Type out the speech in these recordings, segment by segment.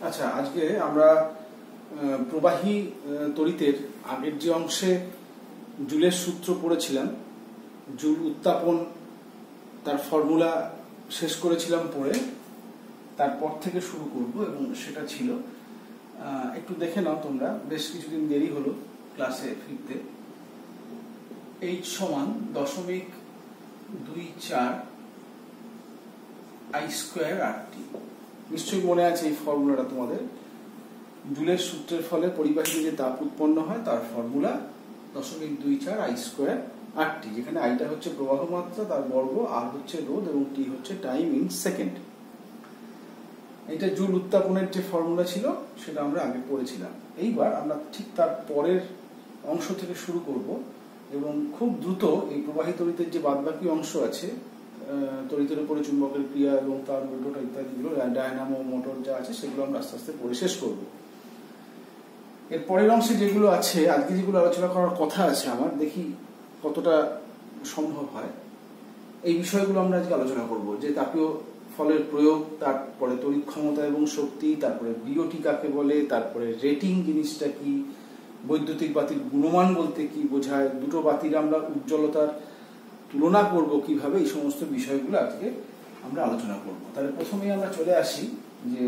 আচ্ছা, আজকে আমরা প্রবাহী তড়িতের আগের যে অংশে জুলের সূত্র পড়েছিলাম, জুল উত্তাপন তার ফর্মুলা শেষ করেছিলাম পড়ে, তারপর থেকে শুরু করব এবং সেটা ছিল একটু দেখে নাও তোমরা, বেশ কিছুদিন দেরি হলো ক্লাসে ফিরতে। H সমান 0.24 I² RT। নিশ্চয়ই মনে আছে এই ফর্মুলাটা তোমাদের। জুলের সূত্রের ফলে পরিবাহীতে যে তাপ উৎপন্ন হয় তার ফর্মুলা 0.24 I² RT, যেখানে আইটা হচ্ছে প্রবাহ মাত্রা, তার বর্গ, আর হচ্ছে রোধ এবং টি হচ্ছে টাইম ইন সেকেন্ড। এটা জুল উত্তাপনের যে ফর্মুলা ছিল সেটা আমরা আগে পড়েছিলাম। এইবার আমরা ঠিক তার পরের অংশ থেকে শুরু করব এবং খুব দ্রুত এই প্রবাহী তড়িতের যে বাদবাকি অংশ আছে, তড়িতের উপরে চুম্বকের ক্রিয়া এবং তার উল্টোটা ইত্যাদিগুলো, ডায়নামো, মোটর যা আছে, সেগুলো আমরা আস্তে আস্তে পড়ে শেষ করব। এর পরের অংশে যেগুলো আছে, আজকে যেগুলো আলোচনা করার কথা আছে আমার, দেখি কতটা সম্ভব হয়। এই বিষয়গুলো আমরা আজকে আলোচনা করব, যে তাপীয় ফলের প্রয়োগ, তারপরে তড়িৎ ক্ষমতা এবং শক্তি, তারপরে বিওটি কাকে বলে, তারপরে রেটিং জিনিসটা কি, বৈদ্যুতিক বাতির গুণমান বলতে কি বোঝায়, দুটো বাতির আমরা উজ্জ্বলতার তুলনা করব কিভাবে, এই সমস্ত বিষয়গুলো আজকে আমরা আলোচনা করব। তাহলে প্রথমেই আমরা চলে আসি যে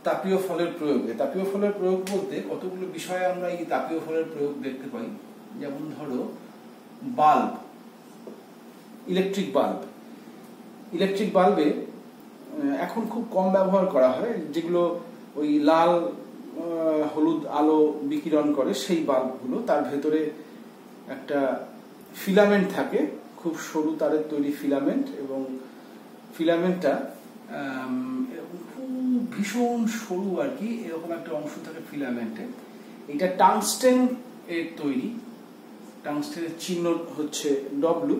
তাপীয় ফলের প্রয়োগে। তাপীয় ফলের প্রয়োগ বলতে কতগুলো বিষয়ে আমরা এই তাপীয় ফলের প্রয়োগ দেখতে পাই। যেমন ধরো বাল্ব, ইলেকট্রিক বাল্ব। ইলেকট্রিক বাল্বে এখন খুব কম ব্যবহার করা হয়, যেগুলো ওই লাল হলুদ আলো বিকিরণ করে সেই বাল্বগুলো, তার ভেতরে একটা ফিলামেন্ট থাকে, খুব সরু তারের তৈরি ফিলামেন্ট, এবং ফিলামেন্টটা খুব ভীষণ সরু আর কি, এরকম একটা অংশ থাকে ফিলামেন্টে। এটা টাংস্টেন এর তৈরি, টাংস্টেনের চিহ্ন হচ্ছে ডব্লু,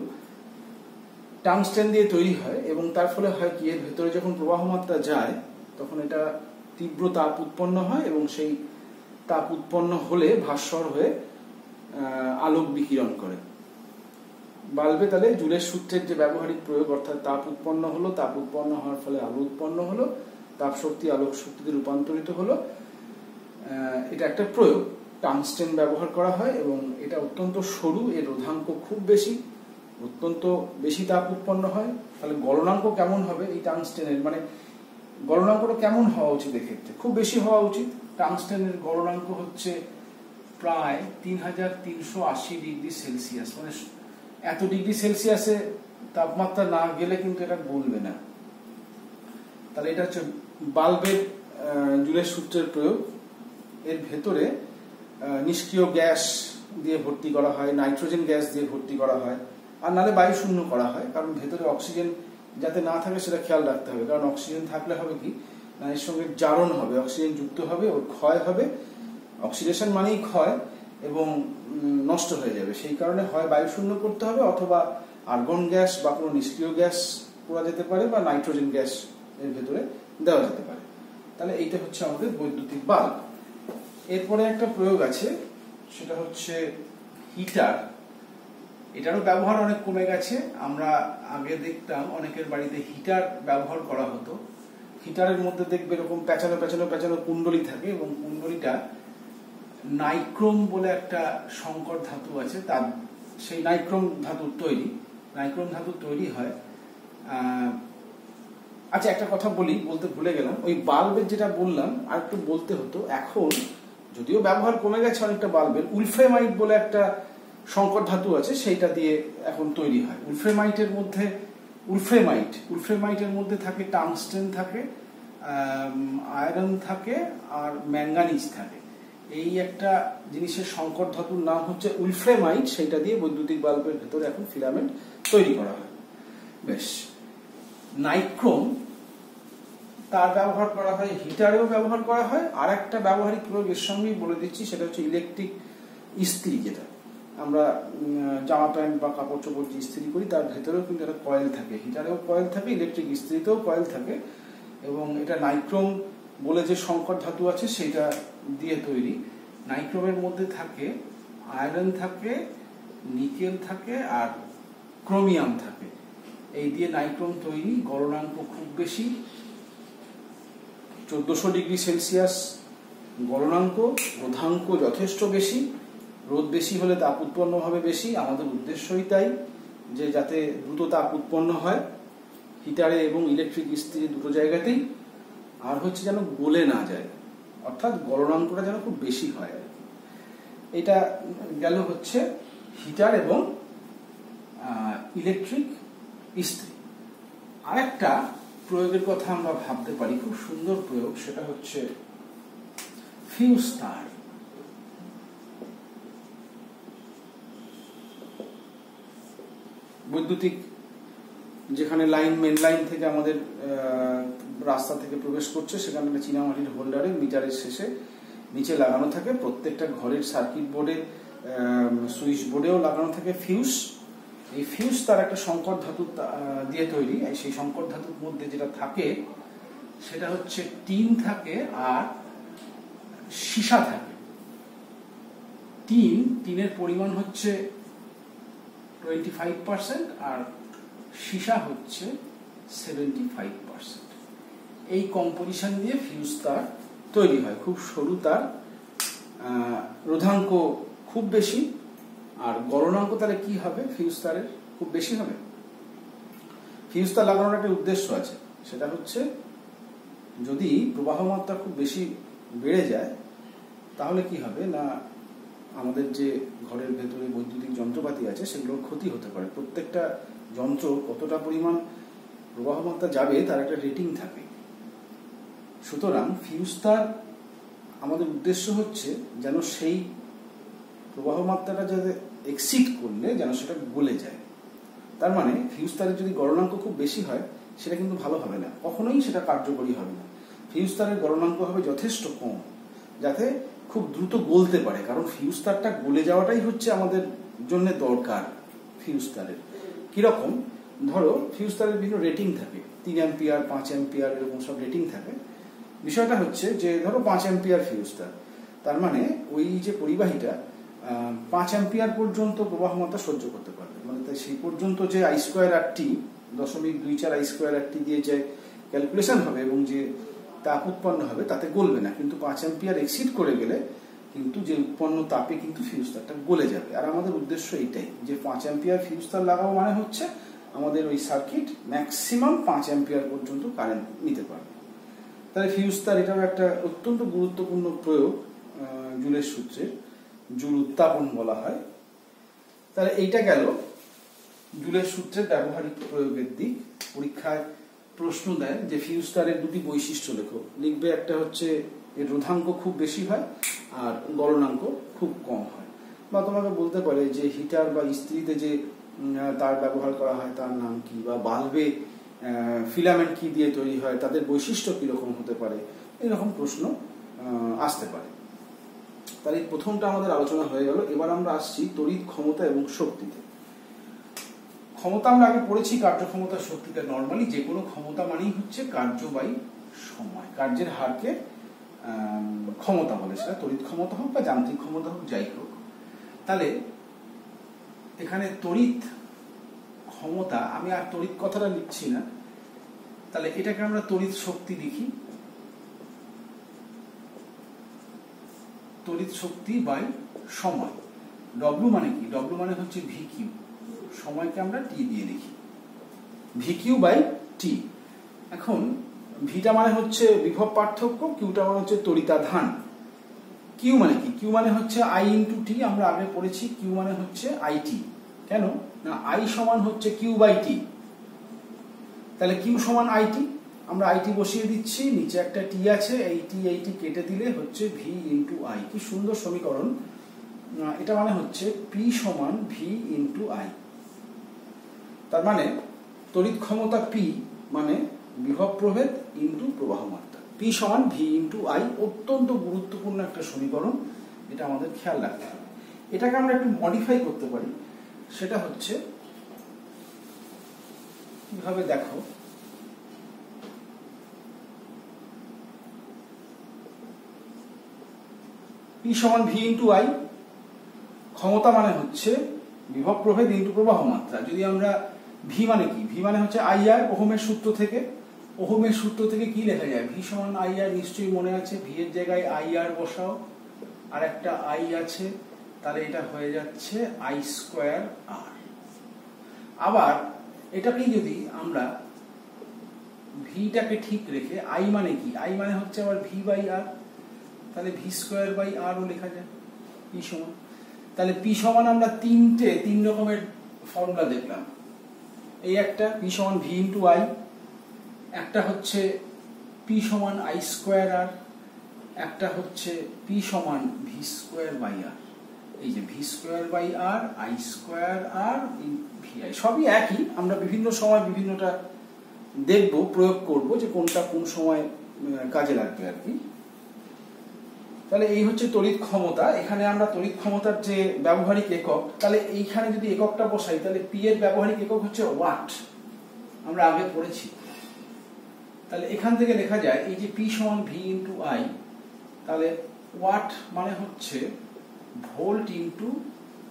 টাংস্টেন দিয়ে তৈরি হয়, এবং তার ফলে হয় কি, এর ভেতরে যখন প্রবাহ মাত্রা যায় তখন এটা তীব্র তাপ উৎপন্ন হয়, এবং সেই তাপ উৎপন্ন হলে ভাস্বর হয়ে আলোক বিকিরণ করে। বাল্বে তাহলে জুলের সূত্রের যে ব্যবহারিক প্রয়োগ, অর্থাৎ তাপ উৎপন্ন হলো, তাপ উৎপন্ন হওয়ার ফলে আলো উৎপন্ন হলো, তাপ শক্তি আলোক শক্তিতে রূপান্তরিত হলো, এটা একটা প্রয়োগ। টাংস্টেন ব্যবহার করা হয় এবং এটা অত্যন্ত সরু, এর রোধাঙ্ক খুব বেশি, অত্যন্ত বেশি তাপ উৎপন্ন হয়। তাহলে গলনাঙ্ক কেমন হবে এই টাংস্টেনের, মানে গলনাঙ্কটা কেমন হওয়া উচিত এক্ষেত্রে? খুব বেশি হওয়া উচিত। টাংস্টেনের গলনাঙ্ক হচ্ছে প্রায় 3380 ডিগ্রি সেলসিয়াস, মানে এত ডিগ্রি সেলসিয়াসে তাপমাত্রা না গেলে কিন্তু এটা গলবে না। তাহলে এটা হচ্ছে বাল্বের জুলের সূত্রের প্রয়োগ। এর ভেতরে নিষ্ক্রিয় গ্যাস দিয়ে ভর্তি করা হয়, নাইট্রোজেন গ্যাস দিয়ে ভর্তি করা হয়, আর নাহলে বায়ু শূন্য করা হয়, কারণ ভেতরে অক্সিজেন যাতে না থাকে সেটা খেয়াল রাখতে হবে। কারণ অক্সিজেন থাকলে হবে কি, না এর সঙ্গে জারণ হবে, অক্সিজেন যুক্ত হবে, ওর ক্ষয় হবে। অক্সিডেশন মানেই ক্ষয় এবং নষ্ট হয়ে যাবে। সেই কারণে হয় বায়ু শূন্য করতে হবে, অথবা আর্গন গ্যাস বা কোনো নিষ্ক্রিয় গ্যাস করা যেতে পারে, বা নাইট্রোজেন গ্যাস এর ভেতরে দেওয়া যেতে পারে। তাহলে এইটা হচ্ছে আমাদের বৈদ্যুতিক বাল্ব। এরপরে একটা প্রয়োগ আছে, সেটা হচ্ছে হিটার। এটারও ব্যবহার অনেক কমে গেছে। আমরা আগে দেখতাম অনেকের বাড়িতে হিটার ব্যবহার করা হতো। হিটারের মধ্যে দেখবে এরকম পেঁচানো পেঁচানো পেঁচানো কুণ্ডলী থাকে, এবং কুণ্ডলীটা নাইক্রোম বলে একটা সংকর ধাতু আছে, তার সেই নাইক্রোম ধাতুর তৈরি হয়। আচ্ছা, একটা কথা বলতে ভুলে গেলাম, ওই বাল্বের যেটা বললাম আর একটু বলতে হতো। এখন যদিও ব্যবহার কমে গেছে অনেকটা বাল্বের, উলফ্রেমাইট বলে একটা সংকর ধাতু আছে, সেইটা দিয়ে এখন তৈরি হয়। উলফ্রেমাইটের মধ্যে থাকে টাংস্টেন থাকে, আয়রন থাকে, আর ম্যাঙ্গানিজ থাকে। এই একটা জিনিসের সংকর ধাতুর নাম হচ্ছে উলফ্রেমাইট, সেটা দিয়ে বৈদ্যুতিক বাল্বের ভেতরে এখন ফিলামেন্ট তৈরি করা হয়। বেশ, নাইক্রোম, তার ব্যবহার করা হয়, হিটারেও ব্যবহার করা হয়। আর একটা ব্যবহারিক প্রয়োগ এর সঙ্গেই বলে দিচ্ছি, সেটা হচ্ছে ইলেকট্রিক ইস্ত্রি। যেটা আমরা জামা প্যান্ট বা কাপড় চোপড় যে ইস্ত্রি করি, তার ভেতরেও কিন্তু একটা কয়েল থাকে। হিটারেও কয়েল থাকে, ইলেকট্রিক ইস্ত্রিতেও কয়েল থাকে, এবং এটা নাইক্রোম বলে যে সংকর ধাতু আছে সেটা দিয়ে তৈরি। নাইক্রোমের মধ্যে থাকে আয়রন থাকে, নিকেল থাকে, আর ক্রোমিয়াম থাকে। এই দিয়ে নাইক্রোম তৈরি, গলনাঙ্ক খুব বেশি, 1400 ডিগ্রি সেলসিয়াস গলনাঙ্ক, রোধাঙ্ক যথেষ্ট বেশি, রোদ বেশি হলে তাপ উৎপন্ন হবে বেশি। আমাদের উদ্দেশ্যই তাই যে যাতে দ্রুত তাপ উৎপন্ন হয় হিটারে এবং ইলেকট্রিক ইস্ত্রি দুটো জায়গাতেই, আর হচ্ছে যেন গলে না যায়, অর্থাৎ গলনাঙ্কটা যেন খুব বেশি হয়। এটা গেল হচ্ছে হিটার এবং ইলেকট্রিক ইস্ত্রি। আরেকটা প্রয়োগের কথা আমরা ভাবতে পারি, খুব সুন্দর প্রয়োগ, সেটা হচ্ছে ফিউজ তার। বৈদ্যুতিক যেখানে মেন লাইন থেকে আমাদের রাস্তা থেকে প্রবেশ করছে, সেখানে চীনামাটির হোল্ডারে মিটারের শেষে নিচে লাগানো থাকে। প্রত্যেকটা ঘরের সার্কিট বোর্ডে, সুইচ বোর্ডেও লাগানো থাকে ফিউজ। এই ফিউজ তার একটা সংকর ধাতু দিয়ে তৈরি। সেই সংকর ধাতুর মধ্যে যেটা থাকে সেটা হচ্ছে টিন থাকে আর সীসা থাকে। টিনের পরিমাণ হচ্ছে 25% আর সীসা হচ্ছে 75%। এই কম্পোজিশন দিয়ে ফিউজ তার তৈরি হয়। খুব সরু তার, রোধাঙ্ক খুব বেশি, আর গলনাঙ্ক তাহলে কি হবে? ফিউজ তারের খুব বেশি হবে। ফিউজ তার লাগানোর একটা উদ্দেশ্য আছে, সেটা হচ্ছে যদি প্রবাহ মাত্রা খুব বেশি বেড়ে যায় তাহলে কি হবে না, আমাদের যে ঘরের ভেতরে বৈদ্যুতিক যন্ত্রপাতি আছে সেগুলোর ক্ষতি হতে পারে। প্রত্যেকটা যন্ত্র কতটা পরিমাণ প্রবাহ মাত্রা যাবে তার একটা রেটিং থাকে। সুতরাং ফিউজ তার আমাদের উদ্দেশ্য হচ্ছে যেন সেই প্রবাহ মাত্রাটা যাতে এক্সিড করলে যেন সেটা গলে যায়। তার মানে ফিউজ তারের যদি গলনাঙ্ক খুব বেশি হয় সেটা কিন্তু ভালো হবে না, কখনোই সেটা কার্যকরী হবে না। ফিউজ তারের গলনাঙ্ক হবে যথেষ্ট কম, যাতে খুব দ্রুত গলতে পারে, কারণ ফিউজ তারটা গলে যাওয়াটাই হচ্ছে আমাদের জন্য দরকার। ফিউজ তারের কিরকম, ধরো ফিউজ তারের বিভিন্ন রেটিং থাকে, 3 অ্যাম্পিয়ার, 5 অ্যাম্পিয়ার, এরকম সব রেটিং থাকে। বিষয়টা হচ্ছে যে ধরো 5 অ্যাম্পিয়ার ফিউজ তার, তার মানে ওই যে পরিবাহীটা 5 অ্যাম্পিয়ার পর্যন্ত প্রবাহ মাত্রা সহ্য করতে পারবে। মানে তাই সেই পর্যন্ত যে I²RT 0.24 I²RT দিয়ে যে ক্যালকুলেশন হবে এবং যে তাপ উৎপন্ন হবে তাতে গলবে না, কিন্তু 5 অ্যাম্পিয়ার এক্সিড করে গেলে কিন্তু যে উৎপন্ন তাপে কিন্তু ফিউজ তারটা গলে যাবে। আর আমাদের উদ্দেশ্য এইটাই যে 5 অ্যাম্পিয়ার ফিউজ তার লাগাবো, মানে হচ্ছে আমাদের ওই সার্কিট ম্যাক্সিমাম 5 অ্যাম্পিয়ার পর্যন্ত কারেন্ট নিতে পারবে। তাহলে ফিউজ তার এটাও একটা অত্যন্ত গুরুত্বপূর্ণ প্রয়োগ জুলের সূত্রের, জুল উত্তাপন বলা হয়। তাহলে এইটা গেল জুলের সূত্রের ব্যবহারিক প্রয়োগের দিক। পরীক্ষায় প্রশ্ন দেয় যে ফিউজ তারের দুটি বৈশিষ্ট্য লেখো, লিখবে একটা হচ্ছে এর রোধাঙ্ক খুব বেশি হয় আর গলনাঙ্ক খুব কম হয়। বা তোমাকে বলতে পারে যে হিটার বা ইস্ত্রিতে যে তার ব্যবহার করা হয় তার নাম কি, বা বাল্বে ফিলামেন্ট কি দিয়ে তৈরি হয়, তাদের বৈশিষ্ট্য কিরকম হতে পারে, এরকম প্রশ্ন আসতে পারে। তাহলে এই প্রথমটা আমাদের আলোচনা হয়ে গেল। এবার আমরা আসছি তড়িৎ ক্ষমতা এবং শক্তিতে। ক্ষমতা আমরা আগে পড়েছি, কার্যক্ষমতা, শক্তিতে। নর্মালি যে কোনো ক্ষমতা মানেই হচ্ছে কার্য বাই সময়, কার্যের হারকে ক্ষমতা বলে, সেটা তড়িৎ ক্ষমতা হোক বা যান্ত্রিক ক্ষমতা হোক, যাই হোক। তাহলে এখানে তড়িৎ ক্ষমতা, আমি আর তড়িৎ কথাটা লিখছি না, তাহলে এটাকে আমরা তড়িৎ শক্তি লিখি। তড়িৎ শক্তি বাই সময়। ডব্লিউ মানে কি? ডব্লিউ মানে হচ্ছে ভি কিউ, সময়কে আমরা টি দিয়ে লিখি, ভি কিউ বাই টি। এখন ভিটা মানে হচ্ছে বিভব পার্থক্য, কিউটা মানে হচ্ছে তড়িতাধান। কিউ মানে কি? কিউ মানে হচ্ছে আই ইন্টু টি, আমরা আগে পড়েছি কিউ মানে হচ্ছে আই টি। কেন না, আই সমান হচ্ছে কিউ বাই টি, তাহলে কিউ সমান আই টি। আমরা আইটি বসিয়ে দিচ্ছি, নিচে একটা টি আছে, এইটি কেটে দিলে হচ্ছে ভি ইন্টু আই। কি সুন্দর সমীকরণ! এটা মানে হচ্ছে পি সমান ভি ইন্টু আই। তার মানে তড়িৎ ক্ষমতা পি মানে বিভব প্রভেদ ইন্টু প্রবাহ মাত্রা, পি সমান ভি ইন্টু আই। অত্যন্ত গুরুত্বপূর্ণ একটা সমীকরণ, এটা আমাদের খেয়াল রাখতে হবে। এটাকে আমরা একটু মডিফাই করতে পারি, সেটা হচ্ছে কিভাবে দেখো, পি সমান ভি ইন্টু আই, ক্ষমতা মানে হচ্ছে বিভব প্রভেদ ইন্টু প্রবাহ মাত্রা। যদি আমরা ভি মানে কি? ভি মানে হচ্ছে আই আর, ওহমের সূত্র থেকে ওহমের সূত্র থেকে কি লেখা যায়? ভি সমান আই আর, নিশ্চয়ই মনে আছে। ভি এর জায়গায় আই আর বসাও, আর একটা আই আছে, তাহলে এটা হয়ে যাচ্ছে আই স্কোয়ার আর। আবার এটাকেই যদি আমরা ভিটাকে ঠিক রেখে, আই মানে কি? আই মানে হচ্ছে আবার ভি বাই আর, তাহলে ভি স্কোয়ার বাই আর ও লেখা যায় পি সমান। তাহলে পি সমান আমরা তিন রকমের ফর্মুলা দেখলাম। এই একটা পি সমান ভি ইন্টু আই, একটা হচ্ছে পি সমান আই স্কোয়ার আর, একটা হচ্ছে পি সমান ভি স্কোয়ার বাই আর। এই যে V square by R, I square R, V I, সবই একই। আমরা বিভিন্ন সময় বিভিন্নটা দেখব, প্রয়োগ করব যে কোনটা কোন সময় কাজে লাগবে আর কি। তাহলে এই হচ্ছে তড়িৎ ক্ষমতা। এখানে আমরা তড়িৎ ক্ষমতার যে ব্যবহারিক একক, তাহলে এইখানে যদি এককটা বসাই, তাহলে পি এর ব্যবহারিক একক হচ্ছে ওয়াট, আমরা আগে পড়েছি। তাহলে এখান থেকে লেখা যায় এই যে পি সমান ভি ইন্টু আই, তাহলে ওয়াট মানে হচ্ছে ভোল্ট ইন্টু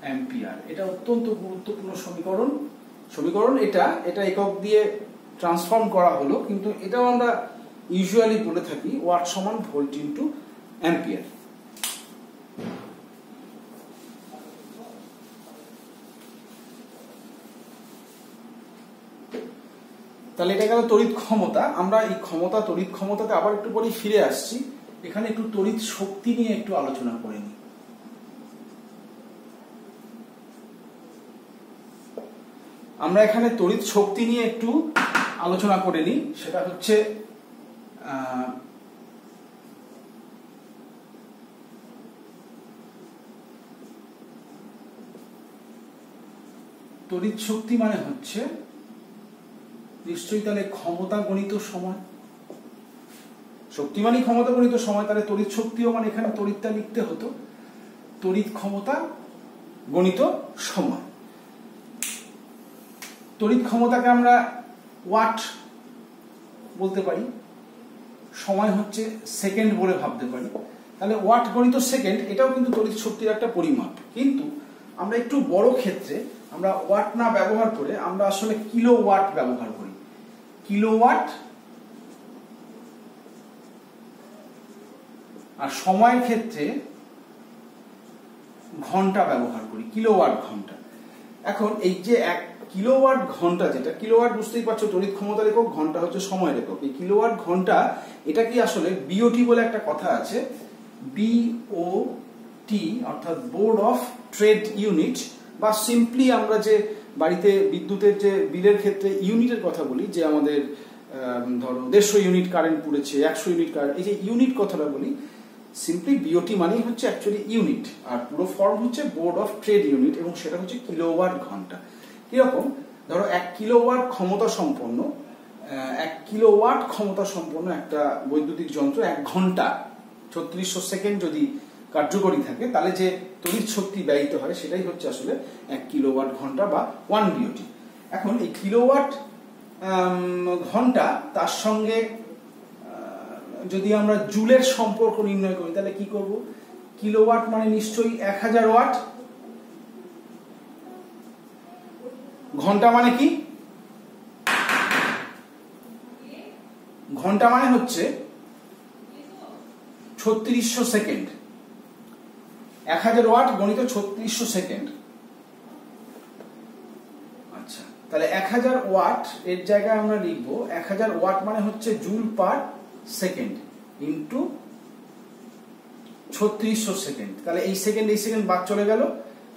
অ্যাম্পিয়ার। এটা অত্যন্ত গুরুত্বপূর্ণ সমীকরণ। এটা একক দিয়ে ট্রান্সফর্ম করা হলো, কিন্তু এটাও আমরা ইউজুয়ালি বলে থাকি ওয়াট সমান ভোল্ট ইন্টু অ্যাম্পিয়ার। তাহলে এটা গেল তড়িৎ ক্ষমতা। আমরা এই তড়িৎ ক্ষমতাতে আবার একটু পরে ফিরে আসছি। এখানে একটু তড়িৎ শক্তি নিয়ে একটু আলোচনা করে নিই। আমরা এখানে তড়িৎ শক্তি নিয়ে একটু আলোচনা করে নিই। সেটা হচ্ছে তড়িৎ শক্তি মানে হচ্ছে নিশ্চয়ই তাহলে ক্ষমতা গণিত সময়। শক্তি মানে ক্ষমতা গণিত সময়, তাহলে তড়িৎ শক্তিও মানে এখানে তড়িৎটা লিখতে হতো তড়িৎ ক্ষমতা গণিত সময়। তড়িৎ ক্ষমতাকে আমরা ওয়াট বলতে পারি, সময় হচ্ছে সেকেন্ড বলে ভাবতে পারি। তাহলে ওয়াট গণিত সেকেন্ড, এটাও কিন্তু তড়িৎ শক্তির একটা পরিমাপ। কিন্তু আমরা একটু বড় ক্ষেত্রে আমরা ওয়াট না ব্যবহার করে আমরা আসলে কিলোওয়াট ব্যবহার করি। কিলোওয়াট, আর সময়ের ক্ষেত্রে ঘন্টা ব্যবহার করি, কিলোওয়াট ঘন্টা। এখন এই যে এক কিলোওয়াট ঘন্টা, যেটা কিলোওয়াট বুঝতেই পারছো তড়িৎ ক্ষমতার একক, ঘন্টা হচ্ছে সময়ের একক। এই কিলোওয়াট ঘন্টা, এটা কি আসলে বিওটি বলে একটা কথা আছে, বিওটি অর্থাৎ বোর্ড অফ ট্রেড ইউনিট, বা সিম্পলি আমরা যে বাড়িতে বিদ্যুতের যে বিলের ক্ষেত্রে ইউনিটের কথা বলি, যে আমাদের ধরো 150 ইউনিট কারেন্ট পুড়েছে, 100 ইউনিট কারেন্ট, এই যে ইউনিট কথাটা বলি, সিম্পলি বিওটি মানেই হচ্ছে অ্যাকচুয়ালি ইউনিট, আর পুরো ফর্ম হচ্ছে বোর্ড অফ ট্রেড ইউনিট, এবং সেটা হচ্ছে কিলোওয়াট ঘন্টা। কিরকম? ধরো 1 কিলোওয়াট ক্ষমতা সম্পন্ন একটা বৈদ্যুতিক যন্ত্র 1 ঘন্টা 3600 সেকেন্ড যদি কার্যকরী থাকে, তাহলে যে তড়িৎ শক্তি ব্যয়িত হয় সেটাই হচ্ছে আসলে 1 কিলোওয়াট ঘন্টা বা 1 বিওটি। এখন এই কিলোওয়াট ঘন্টা, তার সঙ্গে যদি আমরা জুলের সম্পর্ক নির্ণয় করি, তাহলে কি করব? কিলোওয়াট মানে নিশ্চয়ই 1000 ওয়াট, ঘন্টা মানে কি? ঘন্টা মানে হচ্ছে 3600 সেকেন্ড। 1000 ওয়াট গণিত 3600 সেকেন্ড। আচ্ছা, তাহলে 1000 ওয়াট এর জায়গায় আমরা লিখব 1000 ওয়াট মানে হচ্ছে joule per second into 3600 second. তাহলে এই সেকেন্ড বাদ চলে গেল,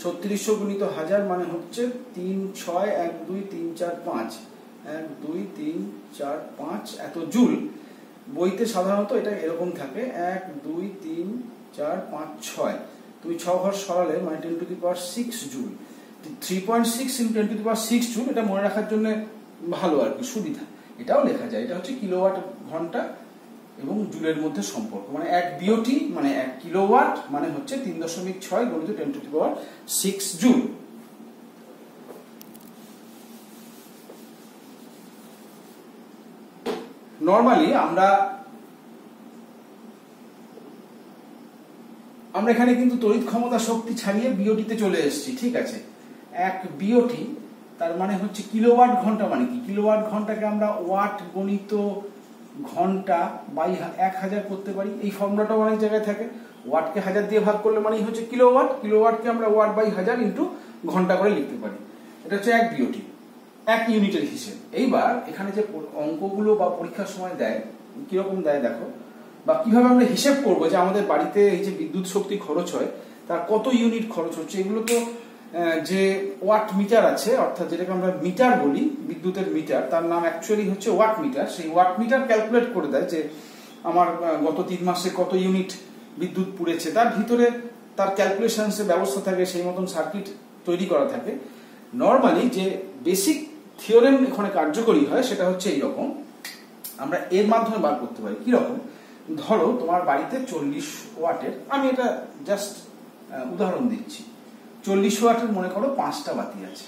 3600 গুণিত 1000 মানে হচ্ছে 3 6 1 2 3 4 5 1 2 3 4 5 এত জুল। বইতে সাধারণত এটা এরকম থাকে 1 2 3 4 5 6, তুমি 6 ঘর সরালে মানে 10 to the power 6 joule. 3.6 × 10 to the power 6 joule, এটা মনে রাখার জন্য ভালো আর কি, সুবিধা। এটাও লেখা যায়, এটা হচ্ছে কিলোওয়াট ঘন্টা এবং জুলের মধ্যে সম্পর্ক। মানে 1 বিওটি মানে 1 কিলোওয়াট মানে হচ্ছে 3.6 গুণিত 10 to the power 6 joule. Normally আমরা এখানে কিন্তু তড়িৎ ক্ষমতা শক্তি ছাড়িয়ে বিওটিতে চলে এসেছি, ঠিক আছে। 1 বিওটি তার মানে হচ্ছে কিলোওয়াট ঘন্টা মানে কি, কিলোওয়াট ঘন্টাকে আমরা ওয়াট গণিত ঘন্টা বাই 1000 করতে পারি। এই ফর্মুলাটাও অনেক জায়গায় থাকে। ওয়াটকে 1000 দিয়ে ভাগ করলে মানে হচ্ছে কিলোওয়াট, কিলোওয়াটকে আমরা ওয়াট বাই 1000 ইন্টু ঘন্টা করে লিখতে পারি। এটা হচ্ছে 1 বিওটি, 1 ইউনিটের হিসেব। এইবার এখানে যে অঙ্কগুলো বা পরীক্ষার সময় দেয় কিরকম দেয় দেখো, বা কিভাবে আমরা হিসেব করবো যে আমাদের বাড়িতে এই যে বিদ্যুৎ শক্তি খরচ হয় তার কত ইউনিট খরচ হচ্ছে। এগুলো তো যে ওয়াট মিটার আছে, অর্থাৎ যেটাকে আমরা মিটার বলি, বিদ্যুতের মিটার, তার নাম অ্যাকচুয়ালি হচ্ছে ওয়াট মিটার। সেই ওয়াট মিটার ক্যালকুলেট করে দেয় যে আমার গত 3 মাসে কত ইউনিট বিদ্যুৎ পুড়েছে। তার ভিতরে তার ক্যালকুলেশনসের ব্যবস্থা থাকে, সেই মতন সার্কিট তৈরি করা থাকে। নর্মালি যে বেসিক থিওরেম এখানে কার্যকরী হয় সেটা হচ্ছে এইরকম, আমরা এর মাধ্যমে বার করতে পারি। কিরকম, ধরো তোমার বাড়িতে 40 ওয়াটের, আমি এটা জাস্ট উদাহরণ দিচ্ছি, 40 ওয়াটের মনে করো 5টা বাতি আছে।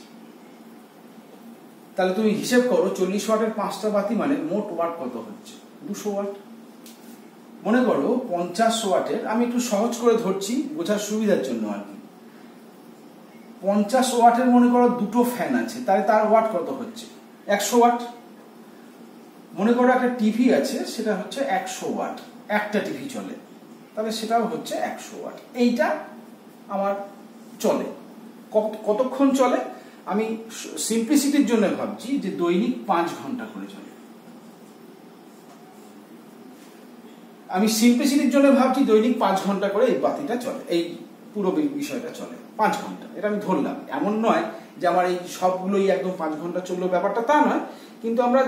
তাহলে তুমি হিসেব করো 40 ওয়াটের 5টা বাতি মানে মোট ওয়াট কত হচ্ছে, 200 ওয়াট। মনে করো 50 ওয়াটের, আমি একটু সহজ করে ধরছি বোঝার সুবিধার জন্য আর কি, 50 ওয়াটের মনে করো 2টো ফ্যান আছে, তাহলে তার ওয়াট কত হচ্ছে, 100 ওয়াট। মনে করো একটা টিভি আছে, সেটা হচ্ছে 100 ওয়াট, একটা টিভি চলে, তাহলে সেটাও হচ্ছে 100 ওয়াট। এইটা আমার চলে কতক্ষণ চলে, আমি সিম্পলিসিটির জন্য ভাবছি যে দৈনিক 5 ঘন্টা করে চলে। আমি সিম্পলিসিটির জন্য ভাবছি দৈনিক 5 ঘন্টা করে এই বাতিটা চলে, এই পুরো বিষয়টা চলে 5 ঘন্টা, এটা আমি ধরলাম। এমন নয় যে আমার এই সবগুলোই একদম 5 ঘন্টা চললো, ব্যাপারটা তা নয়, কিন্তু আমরা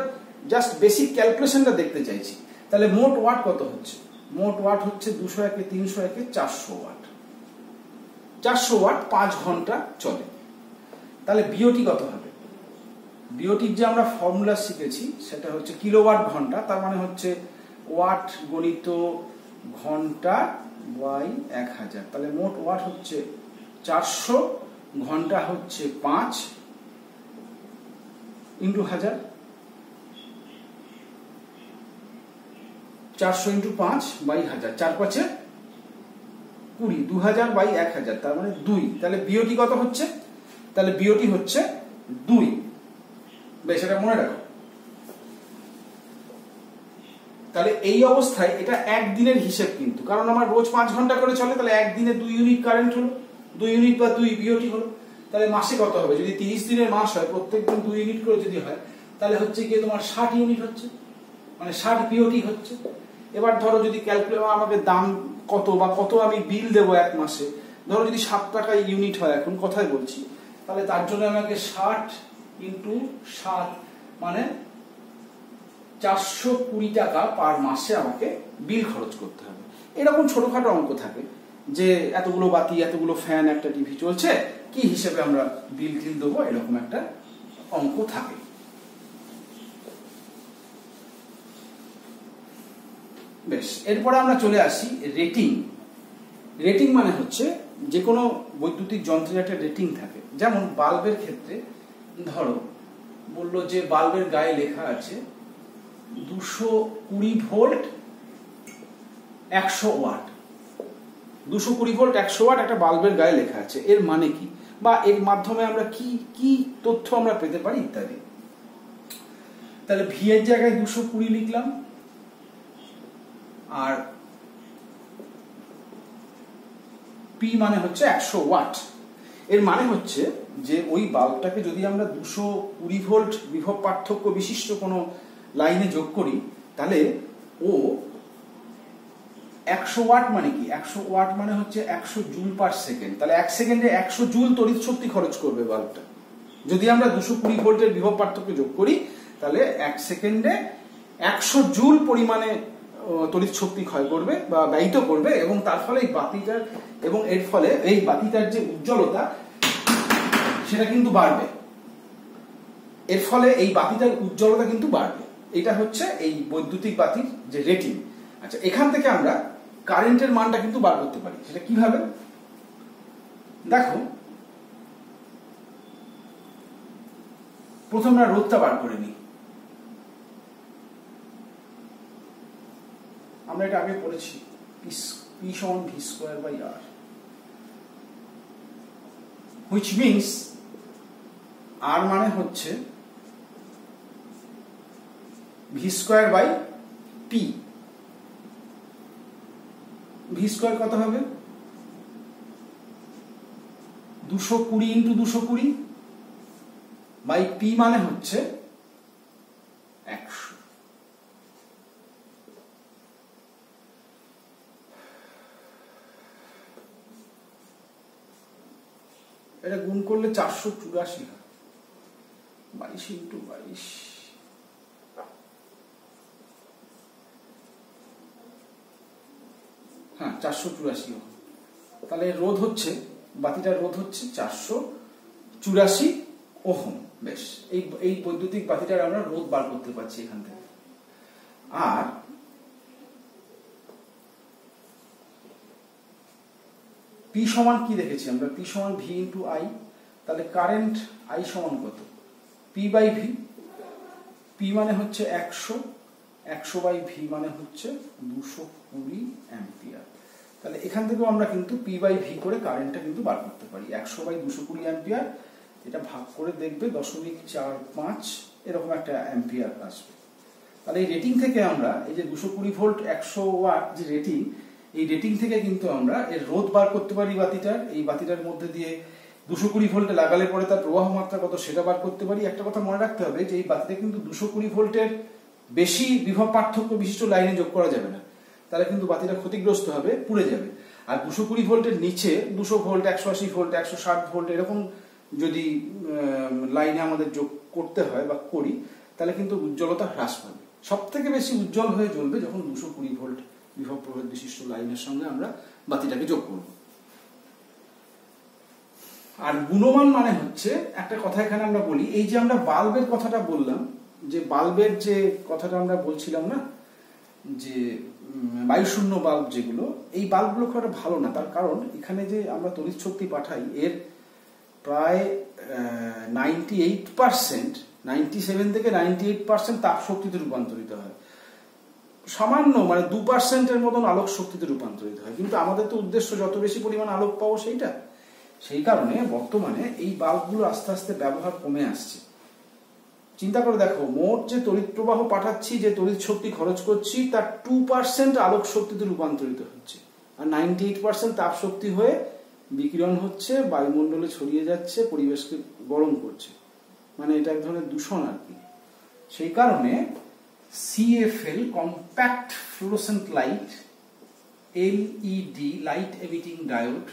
জাস্ট বেসিক ক্যালকুলেশনটা দেখতে চাইছি। তাহলে মোট ওয়াট কত হচ্ছে, মোট ওয়াট হচ্ছে 200 একে 300 একে 400 ওয়াট। 400 ওয়াট 5 ঘন্টা চলে। তাহলে বিওটি কত হবে, বিওটির যে আমরা ফর্মুলা শিখেছি সেটা হচ্ছে কিলোওয়াট ঘন্টা, তার মানে হচ্ছে ওয়াট গণিত ঘন্টা বাই 1000। তাহলে মোট ওয়াট হচ্ছে 400, ঘন্টা হচ্ছে 5 ইন্টু 1000, 400 ইন্টু 5 বাই 1000, 4 5 20, 2000 বাই 1000, তার মানে 2। তাহলে বিওটি কত হচ্ছে, তাহলে বিওটি হচ্ছে 2। বেশ, এটা মনে রাখো। তাহলে এই অবস্থায় এটা একদিনের হিসেব কিন্তু, কারণ আমার রোজ 5 ঘন্টা করে চলে, তাহলে একদিনে 2 ইউনিট কারেন্ট হলো, 2 ইউনিট বা 2 বিওটি হলো। তাহলে মাসে কত হবে, যদি 30 দিনের মাস হয়, প্রত্যেকদিন 2 ইউনিট করে যদি হয়, তাহলে হচ্ছে গিয়ে তোমার 60 ইউনিট হচ্ছে, মানে 60 বিওটি হচ্ছে। এবার ধরো যদি ক্যালকুলেট আমাকে দাম কত বা কত আমি বিল দেবো এক মাসে, ধরো যদি 7 টাকা ইউনিট হয়, এখন কথাই বলছি, তাহলে তার জন্য আমাকে 60 ইন্টু 7 মানে 420 টাকা পার মাসে আমাকে বিল খরচ করতে হবে। এরকম ছোটখাটো অঙ্ক থাকে যে এতগুলো বাতি, এতগুলো ফ্যান, একটা টিভি চলছে, কি হিসেবে আমরা বিল টিল দেবো, এরকম একটা অঙ্ক থাকে। বেশ, এরপরে আমরা চলে আসি রেটিং। রেটিং মানে হচ্ছে যে কোনো বৈদ্যুতিক যন্ত্রের একটা রেটিং থাকে। যেমন বাল্বের ক্ষেত্রে ধরো বললো যে বাল্বের গায়ে লেখা আছে 220 ভোল্ট 100 ওয়াট, 220 ভোল্ট 100 ওয়াট একটা বাল্বের গায়ে লেখা আছে। এর মানে কি, বা এর মাধ্যমে আমরা কি কি তথ্য আমরা পেতে পারি ইত্যাদি। তাহলে ভি এর জায়গায় 220 লিখলাম, আর পি মানে হচ্ছে 100 ওয়াট। এর মানে হচ্ছে যে ওই বাল্বটাকে যদি আমরা 220 ভোল্ট বিভব পার্থক্য বিশিষ্ট কোনো লাইনে যোগ করি, তাহলে ও 100 ওয়াট মানে কি, 100 ওয়াট মানে হচ্ছে 100 জুল পার সেকেন্ড। তাহলে 1 সেকেন্ডে 100 জুল তড়িৎ শক্তি খরচ করবে বাল্বটা। যদি আমরা 220 ভোল্টের বিভব পার্থক্য যোগ করি, তাহলে 1 সেকেন্ডে 100 জুল পরিমাণে তড়িৎ শক্তি ক্ষয় করবে বা ব্যয়িত করবে, এবং তার ফলে এই বাতিটার এবং এর ফলে এই বাতিটার যে উজ্জ্বলতা সেটা কিন্তু বাড়বে। এর ফলে এই বাতিটার উজ্জ্বলতা কিন্তু বাড়বে। এটা হচ্ছে এই বৈদ্যুতিক বাতির যে রেটিং। আচ্ছা, এখান থেকে আমরা কারেন্টের মানটা কিন্তু বার করতে পারি। সেটা কিভাবে দেখো, প্রথমে আমরা রোধটা বার করে নিই। আমরা এটা আগে পড়েছি, P সমান V square by R, which means R মানে হচ্ছে V square by P. V square কত হবে? 220 ইন্টু 220 বাই পি মানে হচ্ছে 100। এটা গুণ করলে 484 হয়। 22 ইন্টু 22, হ্যাঁ 484। তাহলে রোধ হচ্ছে, বাতিটার রোধ হচ্ছে 484 ওহম। বেশ, এই বৈদ্যুতিক বাতিটার আমরা রোধ বার করতে পারছি এখান থেকে। আর পি সমান কি দেখেছি আমরা? পি সমান ভি ইন্টু আই। তাহলে কারেন্ট আই সমান কত? P by V. পি মানে হচ্ছে 100, 100 বাই ভি মানে হচ্ছে 220 অ্যাম্পিয়ার। তাহলে এখান থেকেও আমরা কিন্তু পি বাই ভি করে কারেন্টটা কিন্তু বার করতে পারি। 100 বাই 220 অ্যাম্পিয়ার, এটা ভাগ করে দেখবে 0.45 এরকম একটা অ্যাম্পিয়ার আসবে। তাহলে এই রেটিং থেকে আমরা এই যে 220 ভোল্ট 100 ওয়াট যে রেটিং, এই রেটিং থেকে কিন্তু আমরা এর রোধ বার করতে পারি বাতিটার। এই বাতিটার মধ্যে দিয়ে 220 ভোল্টে লাগালে পরে তার প্রবাহ মাত্রা কত সেটা বার করতে পারি। একটা কথা মনে রাখতে হবে যে এই বাতিটা কিন্তু 220 ভোল্টের বেশি বিভব পার্থক্য বিশিষ্ট লাইনে যোগ করা যাবে না, তাহলে কিন্তু বাতিটা ক্ষতিগ্রস্ত হবে, পুড়ে যাবে। আর 220 ভোল্টের নিচে 200 ভোল্ট, 180 ভোল্ট, 160 ভোল্ট এরকম যদি লাইনে আমাদের যোগ করতে হয় বা করি, তাহলে কিন্তু উজ্জ্বলতা হ্রাস পাবে। সব থেকে বেশি উজ্জ্বল হয়ে জ্বলবে যখন 220 ভোল্ট বিভব প্রভেদ বিশিষ্ট লাইনের সঙ্গে আমরা বাতিটাকে যোগ করব। আর গুণমান মানে হচ্ছে, একটা কথা এখানে আমরা বলি, এই যে আমরা বাল্বের কথাটা বললাম, যে বাল্বের যে কথাটা আমরা বলছিলাম না, যে বায়ুশূন্য বাল্ব যেগুলো, এই বাল্বগুলো খুব একটা ভালো না। তার কারণ এখানে যে আমরা তড়িৎ শক্তি পাঠাই এর প্রায় 98%, 97 থেকে 98% তাপ শক্তিতে রূপান্তরিত হয়। সামান্য মানে 2%-এর মতন আলোক শক্তিতে রূপান্তরিত হয়। কিন্তু আমাদের তো উদ্দেশ্য যত বেশি পরিমাণ আলোক পাবো সেইটা। সেই কারণে বর্তমানে এই বাল্বগুলো আস্তে আস্তে ব্যবহার কমে আসছে। চিন্তা করে দেখো, মোট যে তড়িৎ প্রবাহ পাঠাচ্ছি, যে তড়িৎ শক্তি খরচ করছি, তার 2% আলোক শক্তিতে রূপান্তরিত হচ্ছে, আর 98% তাপ শক্তি হয়ে বিকিরণ হচ্ছে, বায়ুমণ্ডলে ছড়িয়ে যাচ্ছে, পরিবেশকে গরম করছে। মানে এটা এক ধরনের দূষণ আর কি। সেই কারণে CFL compact fluorescent light, LED light emitting diode,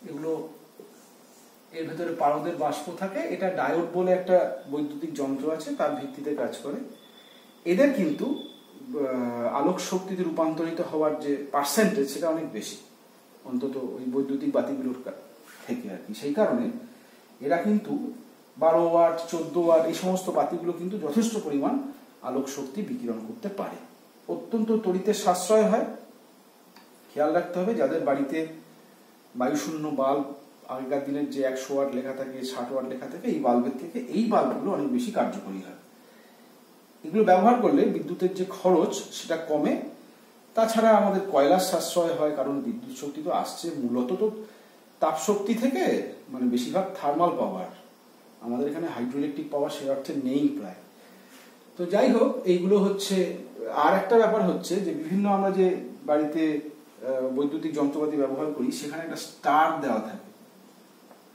এগুলো এর ভেতরে পারদের বাষ্প থাকে। এটা ডায়োড বলে একটা বৈদ্যুতিক যন্ত্র আছে, তার ভিত্তিতে কাজ করে। এদের কিন্তু আলোক শক্তিতে রূপান্তরিত হওয়ার যে পার্সেন্টেজ সেটা অনেক বেশি, অন্তত ওই বৈদ্যুতিক বাতিগুলোর থেকে আর কি। সেই কারণে এরা কিন্তু 12 ওয়াট, 14 ওয়াট এই সমস্ত বাতিগুলো কিন্তু যথেষ্ট পরিমাণ আলোক শক্তি বিকিরণ করতে পারে। অত্যন্ত তড়িতের সাশ্রয় হয়। খেয়াল রাখতে হবে যাদের বাড়িতে বায়ুশূন্য বাল্ব, আগেকার দিনের যে 100 ওয়াট লেখা থাকে, 60 ওয়াট লেখা থাকে, এই বাল্বের থেকে এই বাল্বগুলো অনেক বেশি কার্যকরী হয়। এগুলো ব্যবহার করলে বিদ্যুতের যে খরচ সেটা কমে। তাছাড়া আমাদের কয়লার সাশ্রয় হয়, কারণ বিদ্যুৎ শক্তি তো আসছে মূলত তো তাপ শক্তি থেকে, মানে বেশিরভাগ থার্মাল পাওয়ার। আমাদের এখানে হাইড্রো ইলেকট্রিক পাওয়ার সে অর্থে নেই প্রায়। তো যাই হোক, এইগুলো হচ্ছে। আর একটা ব্যাপার হচ্ছে যে বিভিন্ন আমরা যে বাড়িতে বৈদ্যুতিক যন্ত্রপাতি ব্যবহার করি, সেখানে একটা স্টার দেওয়া থাকে,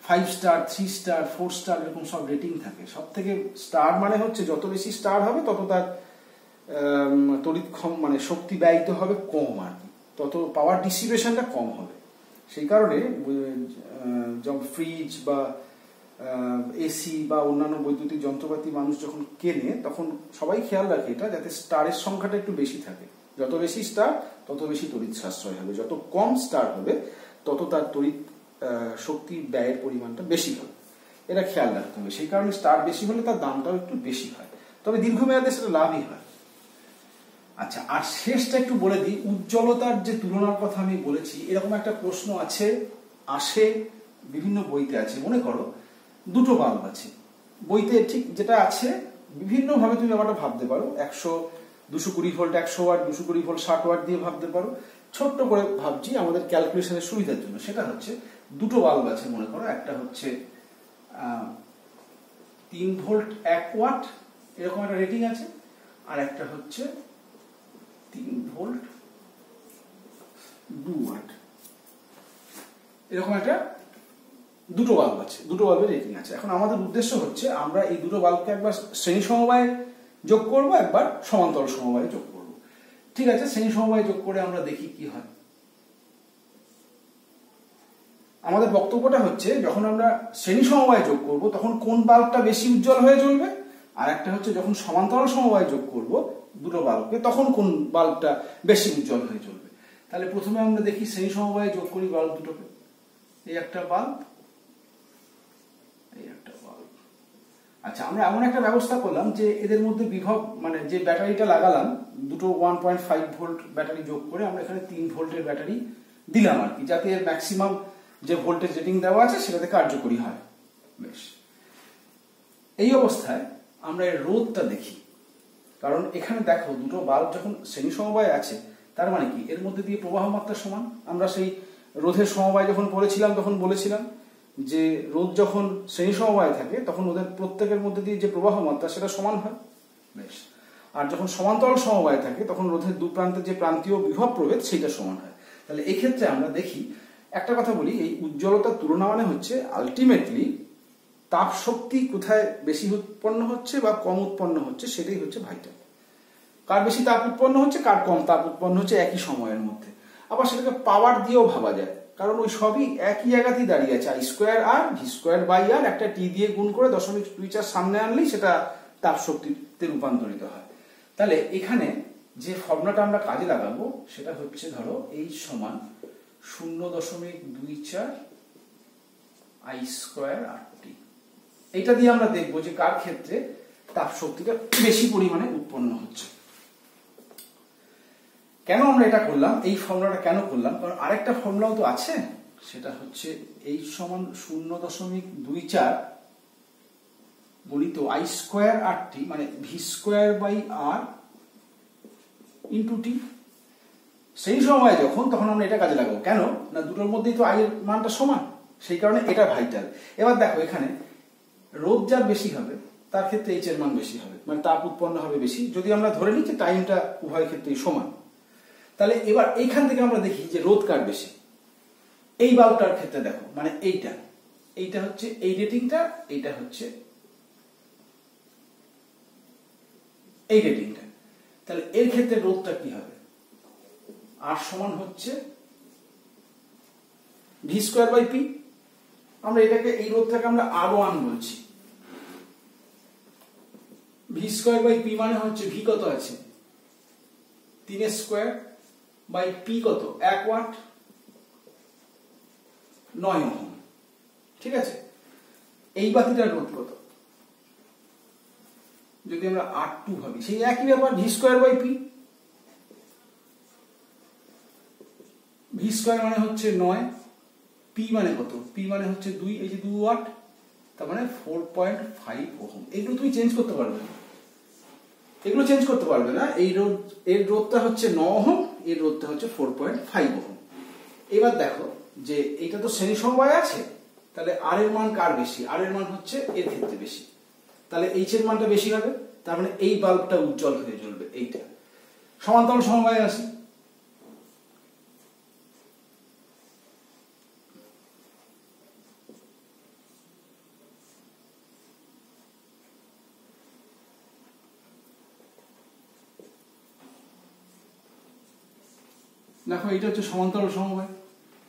5 স্টার, 3 স্টার, 4 স্টার এরকম সব রেটিং থাকে। সব থেকে স্টার মানে হচ্ছে যত বেশি স্টার হবে তত তার তড়িৎ মানে শক্তি ব্যয়িত হবে কম আর কি, তত পাওয়ার ডিসিপেশনটা কম হবে। সেই কারণে যেমন ফ্রিজ বা এসি বা অন্যান্য বৈদ্যুতিক যন্ত্রপাতি মানুষ যখন কেনে, তখন সবাই খেয়াল রাখে এটা, যাতে স্টারের সংখ্যাটা একটু বেশি থাকে। যত বেশি স্টার তত বেশি তড়িৎ সাশ্রয় হবে, যত কম স্টার হবে তত তার তড়িৎ শক্তি ব্যয়ের পরিমাণটা বেশি হবে। এটা খেয়াল রাখতে হবে। সেই কারণে স্টার বেশি হলে তার দামটাও একটু বেশি হয়, তবে দীর্ঘমেয়াদে সেটা লাভই হয়। আচ্ছা, আর শেষটা একটু বলে দিই, উজ্জ্বলতার যে তুলনার কথা আমি বলেছি, এরকম একটা প্রশ্ন আসে বিভিন্ন বইতে আছে। মনে করো দুটো বাল্ব আছে বইতে, ঠিক যেটা আছে বিভিন্ন ভাবে তুমি ব্যাপারটা ভাবতে পারো। 220 ভোল্ট 100 ওয়াট, 220 ভোল্ট 60 ওয়াট দিয়ে ভাবতে পারো। ছোট্ট করে ভাবছি আমাদের ক্যালকুলেশনের সুবিধার জন্য। সেটা হচ্ছে দুটো বাল্ব আছে মনে করো, একটা হচ্ছে 3 ভোল্ট 1 ওয়াট এরকম একটা রেটিং আছে, আর একটা হচ্ছে 3 ভোল্ট 2 ওয়াট এরকম একটা দুটো বাল্ব আছে, দুটো বাল্বের রেটিং আছে। এখন আমাদের উদ্দেশ্য হচ্ছে আমরা এই দুটো বাল্বকে একবার শ্রেণী সমবায়ে যোগ করব, একবার সমান্তরাল সমবায়ে যোগ করব। ঠিক আছে, শ্রেণী সমবায়ে যোগ করে আমরা দেখি কি হয়। আমাদের বক্তব্যটা হচ্ছে যখন আমরা শ্রেণী সমবায়ে যোগ করব তখন কোন বাল্বটা বেশি উজ্জ্বল হয়ে জ্বলবে, আর একটা হচ্ছে যখন সমান্তরাল সমবায়ে যোগ করব দুটো বাল্বকে তখন কোন বাল্বটা বেশি উজ্জ্বল হয়ে জ্বলবে। তাহলে প্রথমে আমরা দেখি শ্রেণী সমবায়ে যোগ করি বাল্ব দুটোকে। এই একটা বাল্ব, এই একটা বাল্ব। আচ্ছা, আমরা এমন একটা ব্যবস্থা করলাম যে এদের মধ্যে বিভব মানে যে ব্যাটারিটা লাগালাম দুটো 1.5 ভোল্ট ব্যাটারি যোগ করে আমরা এখানে 3 ভোল্টের ব্যাটারি দিলাম আর কি, যাতে এর ম্যাক্সিমাম যে ভোল্টেজ রেটিং দেওয়া আছে সেটাতে কার্যকরী হয়। বেশ, এই অবস্থায় আমরা এর রোধটা দেখি, কারণ এখানে দেখো দুটো বাল্ব যখন শ্রেণী সমবায়ে আছে তার মানে কি এর মধ্যে দিয়ে প্রবাহ মাত্রা সমান। আমরা সেই রোধের সমবায় যখন পড়েছিলাম তখন বলেছিলাম যে রোধ যখন শ্রেণী সমবায়ে থাকে তখন ওদের প্রত্যেকের মধ্যে দিয়ে যে প্রবাহ মাত্রা সেটা সমান হয়। বেশ, আর যখন সমান্তরাল সমবায়ে থাকে তখন রোধের দু প্রান্তের যে প্রান্তীয় বিভব প্রভেদ সেটা সমান হয়। তাহলে এই ক্ষেত্রে আমরা দেখি, একটা কথা বলি, এই উজ্জ্বলতার তুলনা মানে হচ্ছে আলটিমেটলি তাপ শক্তি কোথায় বেশি উৎপন্ন হচ্ছে বা কম উৎপন্ন হচ্ছে সেটাই হচ্ছে ভাইটাল। কার বেশি তাপ উৎপন্ন হচ্ছে কার কম তাপ উৎপন্ন হচ্ছে একই সময়ের মধ্যে। আবার সেটাকে পাওয়ার দিয়েও ভাবা যায়, কারণ ওই সবই একই জায়গাতেই দাঁড়িয়ে আছে, I square R V square by R একটা টি দিয়ে গুণ করে 0.24 সামনে আনলেই সেটা তাপ শক্তিতে রূপান্তরিত হয়। তাহলে এখানে যে ফর্মুলাটা আমরা কাজে লাগাবো সেটা হচ্ছে ধরো H সমান 0.24 I স্কোয়ার আর টি। এইটা দিয়ে আমরা দেখবো যে কার ক্ষেত্রে তাপ শক্তিটা বেশি পরিমাণে উৎপন্ন হচ্ছে। কেন আমরা এটা করলাম, এই ফর্মুলাটা কেন করলাম, কারণ আরেকটা ফর্মুলাও তো আছে, সেটা হচ্ছে H সমান 0.24 গণিত I স্কোয়ার আর টি, মানে V square by R into t. সেই সময় যখন তখন আমরা এটা কাজে লাগাবো, কেন না দুটোর মধ্যেই তো I এর মানটা সমান, সেই কারণে এটা ভাইটাল। এবার দেখো এখানে রোধ যার বেশি হবে তার ক্ষেত্রে H এর মান বেশি হবে, মানে তাপ উৎপন্ন হবে বেশি, যদি আমরা ধরে নিই যে টাইমটা উভয় ক্ষেত্রেই সমান। তাহলে এবার এইখান থেকে আমরা দেখি যে রোধ কার বেশি। এই বাল্বটার ক্ষেত্রে দেখো, মানে এইটা হচ্ছে এই রেটিংটা, এইটা হচ্ছে এই রেটিংটা। তাহলে এর ক্ষেত্রে রোধটা কি হবে, আর সমান হচ্ছে ভি স্কোয়ার বাই পি। আমরা এটাকে এই রোধটাকে আমরা R1 বলছি। ভি স্কোয়ার বাই পি মানে হচ্ছে ভি কত আছে 3 স্কোয়ার বাই পি কত 1 ওয়াট 9 ওহম। ঠিক আছে, এই বাতিটার রোধ কত যদি আমরা R2 ভাবি, সেই একই ব্যাপার, V square by P. V square মানে হচ্ছে 9, পি মানে কত, পি মানে হচ্ছে 2, এই যে 2 ওয়াট, তার মানে 4.5 ওহম। এগুলো তুমি চেঞ্জ করতে পারবে না, এগুলো চেঞ্জ করতে পারবে না। এই রোধ, এর রোধটা হচ্ছে 9 ওহম, এর রোধটা হচ্ছে 4.5 ওহম। এবার দেখো যে এটা তো শ্রেণী সমবায় আছে, তাহলে আর এর মান কার বেশি, আর এর মান হচ্ছে এর ক্ষেত্রে বেশি, তাহলে এইচ এর মানটা বেশি হবে, তার মানে এই বাল্বটা উজ্জ্বল হয়ে জ্বলবে। এইটা সমান্তরাল সমবায়ে আছে। দেখো এটা হচ্ছে সমান্তরাল সমবায়।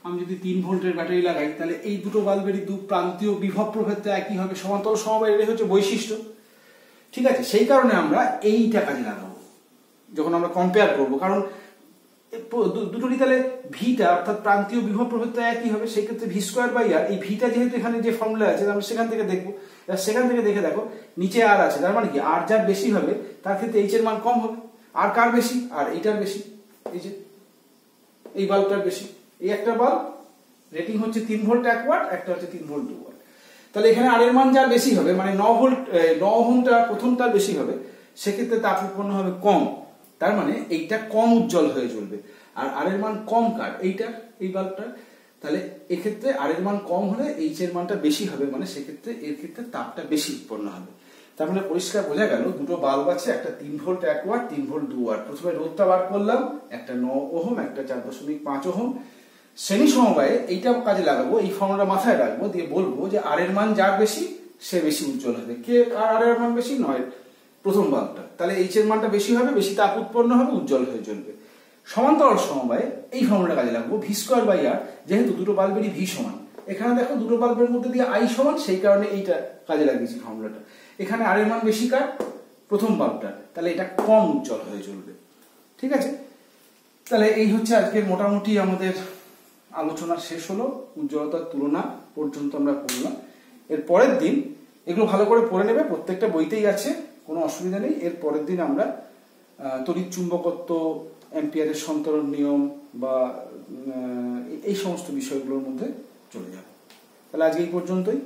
আমি যদি 3 ভোল্টের ব্যাটারি লাগাই তাহলে এই দুটো বাল্বেরই দু প্রান্তীয় বিভব প্রভেদটা একই হবে। সমান্তরাল সমবায় এটাই হচ্ছে বৈশিষ্ট্য। ঠিক আছে, সেই কারণে আমরা এইটা কাজে লাগাবো যখন আমরা কম্পেয়ার করব, কারণ দুটোরই তাহলে ভিটা অর্থাৎ প্রান্তীয় বিভব প্রভেদটা একই হবে। সেই ক্ষেত্রে ভি স্কোয়ার বাই আর, এই ভিটা যেহেতু এখানে যে ফর্মুলা আছে আমরা সেখান থেকে দেখবো, সেখান থেকে দেখে দেখো নিচে আর আছে, তার মানে কি আর যার বেশি হবে তার ক্ষেত্রে এইচ এর মান কম হবে। আর কার বেশি, আর এইটার বেশি, এই যে এই বাল্বটার বেশি। এই একটা বাল্ব রেটিং হচ্ছে 3 ভোল্ট 1 ওয়াট, একটা হচ্ছে 3 ভোল্ট 2 ওয়াট। তাহলে এখানে আর এর মান যার বেশি হবে, মানে 9 ভোল্ট 9 ওহমটা প্রথমটার বেশি হবে, সেক্ষেত্রে তাপ উৎপন্ন হবে কম, তার মানে এইটা কম উজ্জ্বল হয়ে জ্বলবে। আর এর মান কম কার, এইটার, এই বাল্বটার, তাহলে এক্ষেত্রে আর এর মান কম হলে এইচ এর মানটা বেশি হবে, মানে সেক্ষেত্রে এর ক্ষেত্রে তাপটা বেশি উৎপন্ন হবে। তার মানে পরিষ্কার বোঝা গেল দুটো বাল্ব আছে, একটা 3 ভোল্ট 1 ওয়াট, 3 ভোল্ট 2 ওয়াট। প্রথমে রোধটা বার করলাম, একটা 9 ওহম, একটা 4.5 ওহম। শ্রেণী সমবায়ে এইটা কাজে লাগাবো, এই ফর্মুলা মাথায় রাখবো, দিয়ে বলবো যে আর এর মান যার বেশি সে বেশি উজ্জ্বল হবে। কে আর এর মান বেশি? নয়, প্রথম বাল্বটা। তাহলে এইচ এর মানটা বেশি হবে, বেশি তাপ উৎপন্ন হবে, উজ্জ্বল হয়ে জ্বলবে। সমান্তরাল সমবায়ে এই ফর্মুলা কাজে লাগবো, ভি স্কোয়ার বাই আর, যেহেতু দুটো বাল্বেরই ভি সমান। এখানে দেখো দুটো বাল্বের মধ্যে দিয়ে আই সমান, সেই কারণে এইটা কাজে লাগিয়েছি ফর্মুলাটা। এখানে আর এর মান বেশি কার? প্রথম বাল্বটা, তাহলে এটা কম উজ্জ্বল হয়ে জ্বলবে। ঠিক আছে, তাহলে এই হচ্ছে আজকের মোটামুটি আমাদের আলোচনা শেষ হলো। উজ্জ্বলতার তুলনা পর্যন্ত আমরা পড়লাম। এর পরের দিন এগুলো ভালো করে পড়ে নেবে, প্রত্যেকটা বইতেই আছে, কোনো অসুবিধা নেই। এর পরের দিন আমরা তড়িৎ চুম্বকত্ব, অ্যাম্পিয়ারের সন্তরণ নিয়ম বা এই সমস্ত বিষয়গুলোর মধ্যে চলে যাব। তাহলে আজকে এই পর্যন্তই।